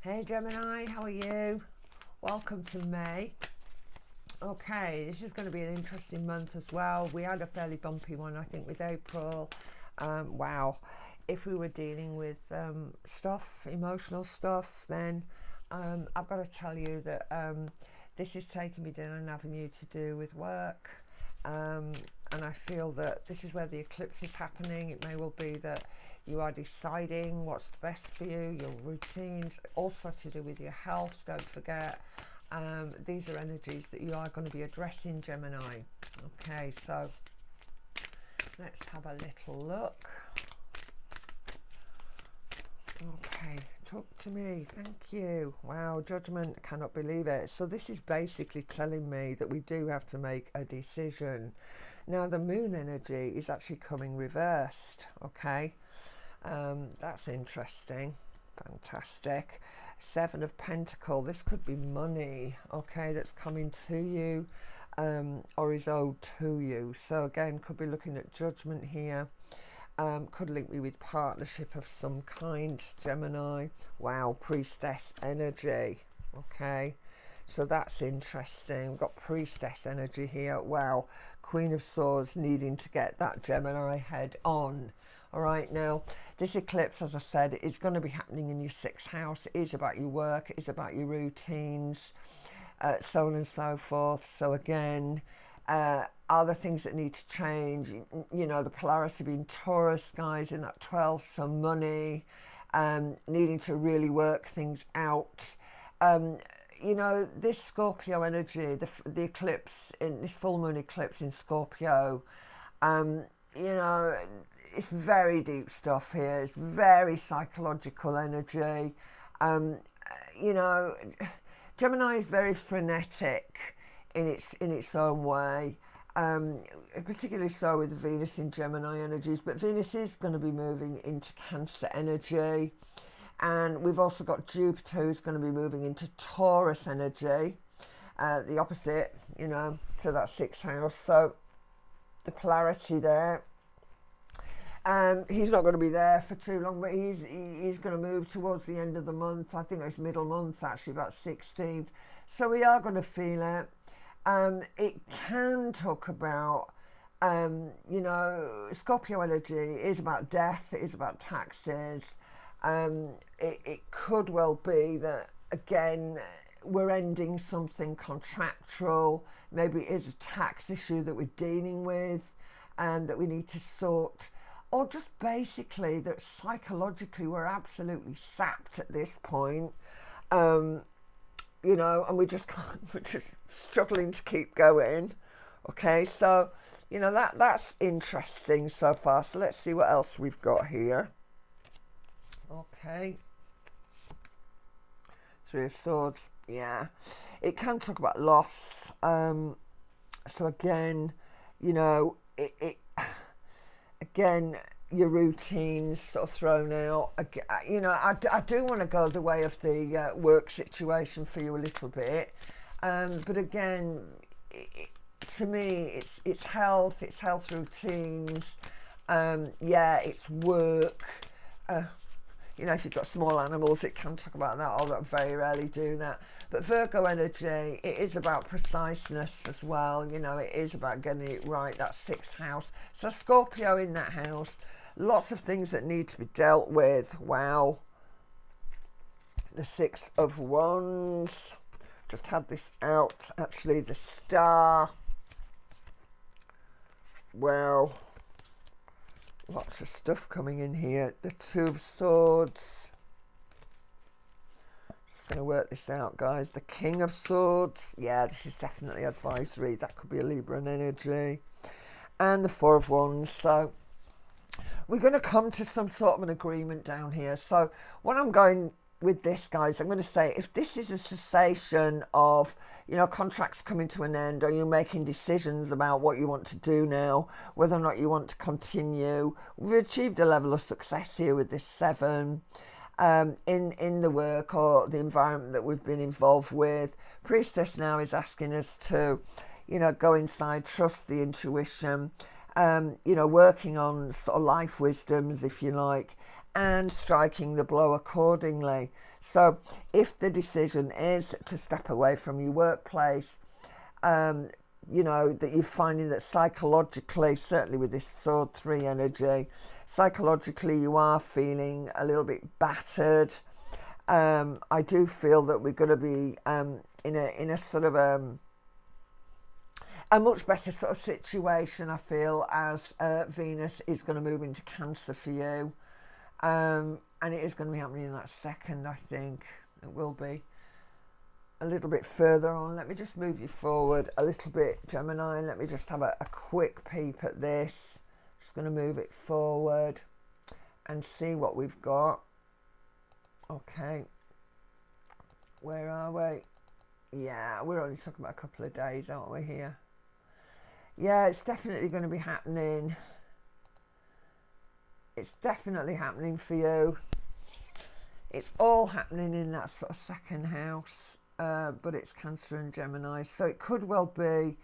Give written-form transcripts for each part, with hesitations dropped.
Hey Gemini, how are you? Welcome to May. Okay, this is going to be an interesting month as well. We had a fairly bumpy one, I think, with April. Wow. If we were dealing with stuff, emotional stuff, then I've got to tell you that this is taking me down an avenue to do with work. And I feel that this is where the eclipse is happening. It may well be that you are deciding what's best for you, your routines, also to do with your health, don't forget. These are energies that you are going to be addressing, Gemini. Okay, so let's have a little look. Okay, talk to me, thank you. Wow, judgment, I cannot believe it. So this is basically telling me that we do have to make a decision. Now the moon energy is actually coming reversed, okay? That's interesting, fantastic. Seven of Pentacle, this could be money, okay, that's coming to you or is owed to you. So again, could be looking at judgment here. Could link me with partnership of some kind, Gemini. Wow, priestess energy, okay, so that's interesting. We've got priestess energy here. Wow, Queen of Swords needing to get that Gemini head on. All right, now this eclipse, as I said, is going to be happening in your sixth house. It is about your work, it is about your routines, so on and so forth. So again, are there things that need to change? You know, the polarity being Taurus, guys, in that 12th, some money, needing to really work things out. You know, this Scorpio energy, the eclipse, in this full moon eclipse in Scorpio, you know, it's very deep stuff here. It's very psychological energy. You know, Gemini is very frenetic in its own way, particularly so with Venus in Gemini energies. But Venus is going to be moving into Cancer energy, and we've also got Jupiter who's going to be moving into Taurus energy, the opposite, you know, to that sixth house. So the polarity there. He's not going to be there for too long, but he's going to move towards the end of the month. I think it's middle month, actually, about 16th. So we are going to feel it. It can talk about, you know, Scorpio energy is about death, it is about taxes. It could well be that, again, we're ending something contractual. Maybe it is a tax issue that we're dealing with and that we need to sort. Or just basically that psychologically we're absolutely sapped at this point, you know, and we just can't, we're just struggling to keep going. Okay, so, you know, that's interesting so far. So let's see what else we've got here. Okay. Three of Swords, yeah. It can talk about loss. So again, you know, again, your routines sort of thrown out. You know, I do want to go the way of the work situation for you a little bit, but again, to me, it's health routines. Yeah, it's work. You know, if you've got small animals, it can talk about that, although I very rarely do that. But Virgo energy, it is about preciseness as well. You know, it is about getting it right, that sixth house. So Scorpio in that house, lots of things that need to be dealt with. Wow. The Six of Wands. Just had this out, actually, the Star. Wow. Lots of stuff coming in here. The Two of Swords. Just going to work this out, guys. The King of Swords. Yeah, this is definitely advisory. That could be a Libran energy. And the Four of Wands. So we're going to come to some sort of an agreement down here. So what I'm going with this, guys, I'm going to say, if this is a cessation of, you know, contracts coming to an end, or you're making decisions about what you want to do now, whether or not you want to continue, we've achieved a level of success here with this seven, in the work or the environment that we've been involved with. Priestess now is asking us to, you know, go inside, trust the intuition, you know, working on sort of life wisdoms, if you like, and striking the blow accordingly. So if the decision is to step away from your workplace, you know, that you're finding that psychologically, certainly with this sword 3 energy, psychologically you are feeling a little bit battered. I do feel that we're going to be in a sort of a much better sort of situation, I feel, as Venus is going to move into Cancer for you. And it is going to be happening in that second, I think. It will be a little bit further on. Let me just move you forward a little bit, Gemini. Let me just have a quick peep at this. Just going to move it forward and see what we've got. Okay. Where are we? Yeah, we're only talking about a couple of days, aren't we, here? Yeah, it's definitely going to be happening. It's definitely happening for you. It's all happening in that sort of second house, but it's Cancer and Gemini. So it could well be,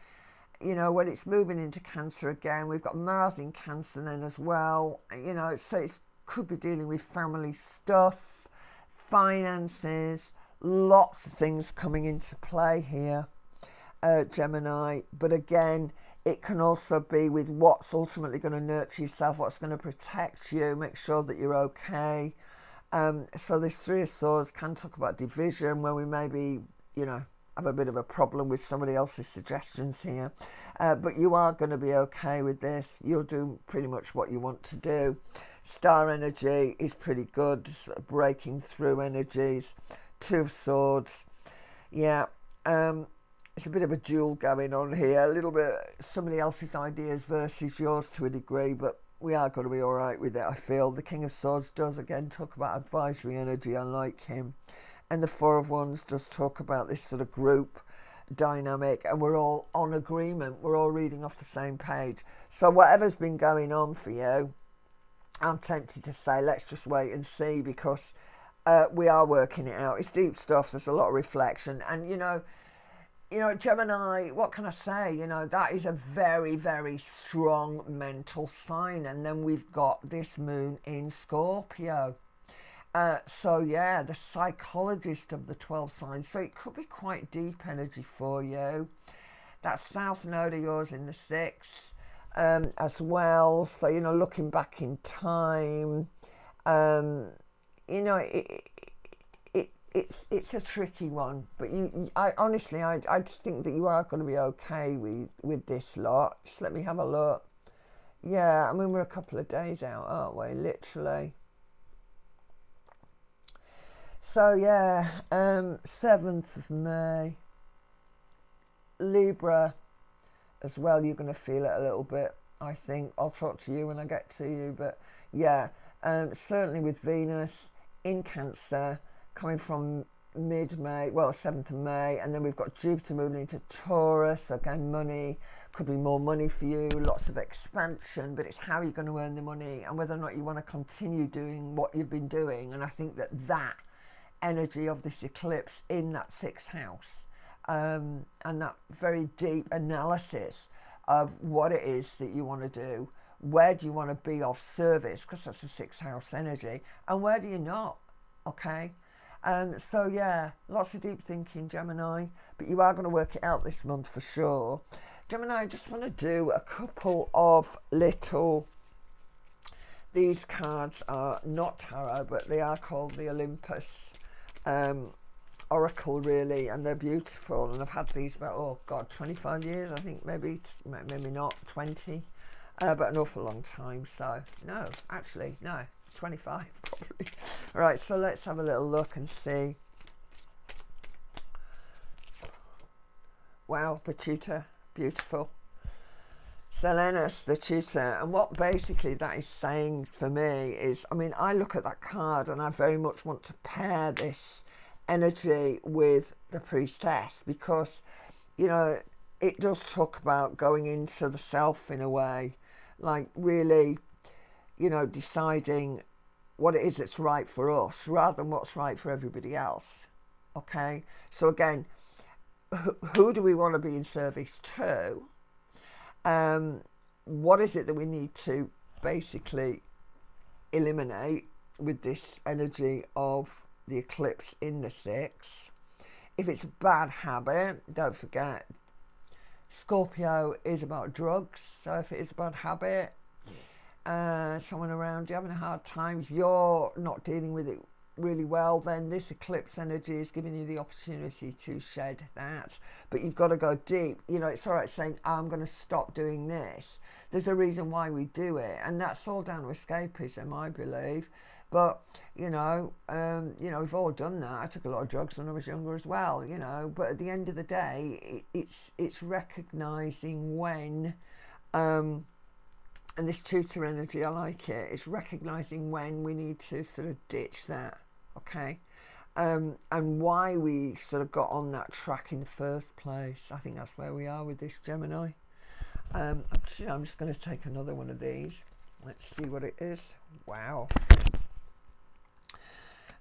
you know, when it's moving into Cancer again, we've got Mars in Cancer then as well. You know, so it could be dealing with family stuff, finances, lots of things coming into play here, Gemini. But again, it can also be with what's ultimately going to nurture yourself, what's going to protect you, make sure that you're okay. So this 3 of Swords can talk about division, where we maybe, you know, have a bit of a problem with somebody else's suggestions here. But you are going to be okay with this. You'll do pretty much what you want to do. Star energy is pretty good, sort of breaking through energies. 2 of Swords. Yeah. It's a bit of a duel going on here, a little bit somebody else's ideas versus yours to a degree, but we are going to be all right with it, I feel. The King of Swords does, again, talk about advisory energy, unlike him. And the 4 of Wands does talk about this sort of group dynamic, and we're all on agreement. We're all reading off the same page. So whatever's been going on for you, I'm tempted to say, let's just wait and see, because we are working it out. It's deep stuff. There's a lot of reflection. And, you know, Gemini, what can I say? You know, that is a very, very strong mental sign. And then we've got this moon in Scorpio. So, yeah, the psychologist of the 12 signs. So it could be quite deep energy for you. That South Node of yours in the 6th as well. So, you know, looking back in time, you know, it's a tricky one, but I honestly think that you are going to be okay with this lot. Just let me have a look. Yeah, I mean, we're a couple of days out, aren't we? Literally. So yeah, 7th of May, Libra as well. You're going to feel it a little bit, I think. I'll talk to you when I get to you, but yeah, certainly with Venus in Cancer, coming from mid-May, well, 7th of May, and then we've got Jupiter moving into Taurus. Again, money, could be more money for you, lots of expansion, but it's how you're going to earn the money and whether or not you want to continue doing what you've been doing. And I think that energy of this eclipse in that 6th house, and that very deep analysis of what it is that you want to do, where do you want to be of service, because that's a 6th house energy, and where do you not, okay? So yeah, lots of deep thinking, Gemini, but you are going to work it out this month for sure. Gemini, I just want to do a couple of little, these cards are not tarot, but they are called the Olympus Oracle, really, and they're beautiful, and I've had these about, oh God, 25 years, I think, maybe not 20, but an awful long time. So no, actually, no, 25 probably. All right, so let's have a little look and see. Wow, the tutor, beautiful. Selenus, the tutor. And what basically that is saying for me is, I mean, I look at that card and I very much want to pair this energy with the priestess, because, you know, it does talk about going into the self in a way, like really, you know, deciding what it is that's right for us rather than what's right for everybody else. Okay, so again, who do we want to be in service to? What is it that we need to basically eliminate? with this energy of the eclipse in the 6. If it's a bad habit, don't forget, Scorpio is about drugs. So if it is a bad habit, someone around you having a hard time, if you're not dealing with it really well, then this eclipse energy is giving you the opportunity to shed that. But you've got to go deep. You know, it's all right saying, I'm going to stop doing this. There's a reason why we do it, and that's all down to escapism, I believe. But you know, we've all done that. I took a lot of drugs when I was younger as well. You know, but at the end of the day, it's recognizing when, and this tutor energy, I like it. It's recognizing when we need to sort of ditch that, okay, and why we sort of got on that track in the first place. I think that's where we are with this Gemini. I'm just going to take another one of these. Let's see what it is. Wow.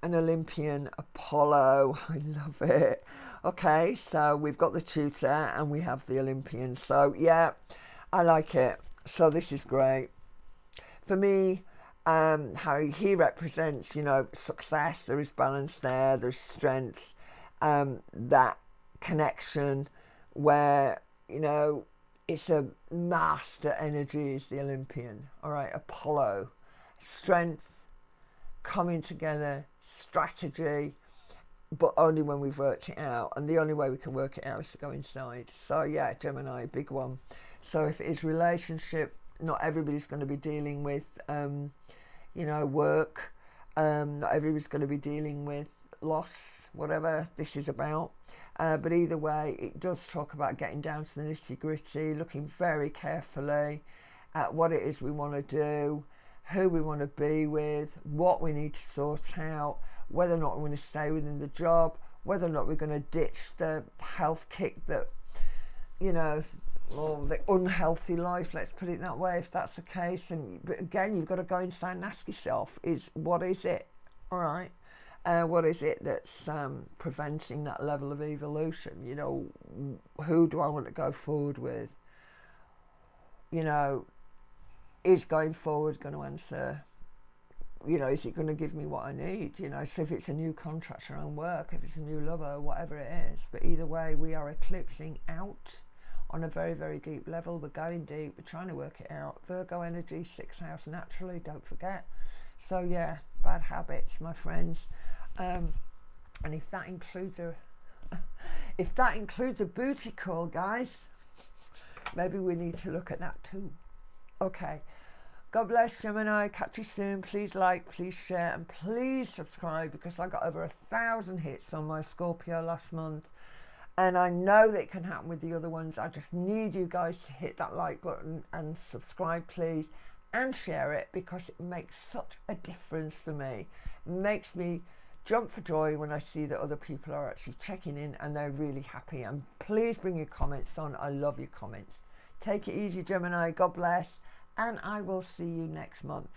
An Olympian Apollo. I love it. Okay, so we've got the tutor and we have the Olympian. So yeah, I like it. So this is great. For me, how he represents, you know, success. There is balance there. There's strength. That connection where, you know, it's a master energy is the Olympian. All right, Apollo. Strength, coming together, strategy, but only when we've worked it out. And the only way we can work it out is to go inside. So yeah, Gemini, big one. So if it is relationship, not everybody's going to be dealing with, you know, work. Not everybody's going to be dealing with loss, whatever this is about. But either way, it does talk about getting down to the nitty gritty, looking very carefully at what it is we want to do, who we want to be with, what we need to sort out, whether or not we want to stay within the job, whether or not we're going to ditch the health kick that, you know, or the unhealthy life, let's put it that way, if that's the case. But again, you've got to go inside and ask yourself, what is it? All right. What is it that's preventing that level of evolution? You know, who do I want to go forward with? You know, is going forward going to answer, you know, is it going to give me what I need? You know, so if it's a new contract around work, if it's a new lover, whatever it is. But either way, we are eclipsing out on a very, very deep level. We're going deep. We're trying to work it out. Virgo energy, 6th house naturally, don't forget. So yeah, bad habits, my friends. And if that includes a booty call, guys, maybe we need to look at that too. Okay. God bless, Gemini. Catch you soon. Please like, please share, and please subscribe, because I got over 1,000 hits on my Scorpio last month. And I know that it can happen with the other ones. I just need you guys to hit that like button and subscribe, please, and share it, because it makes such a difference for me. It makes me jump for joy when I see that other people are actually checking in and they're really happy. And please bring your comments on. I love your comments. Take it easy, Gemini. God bless. And I will see you next month.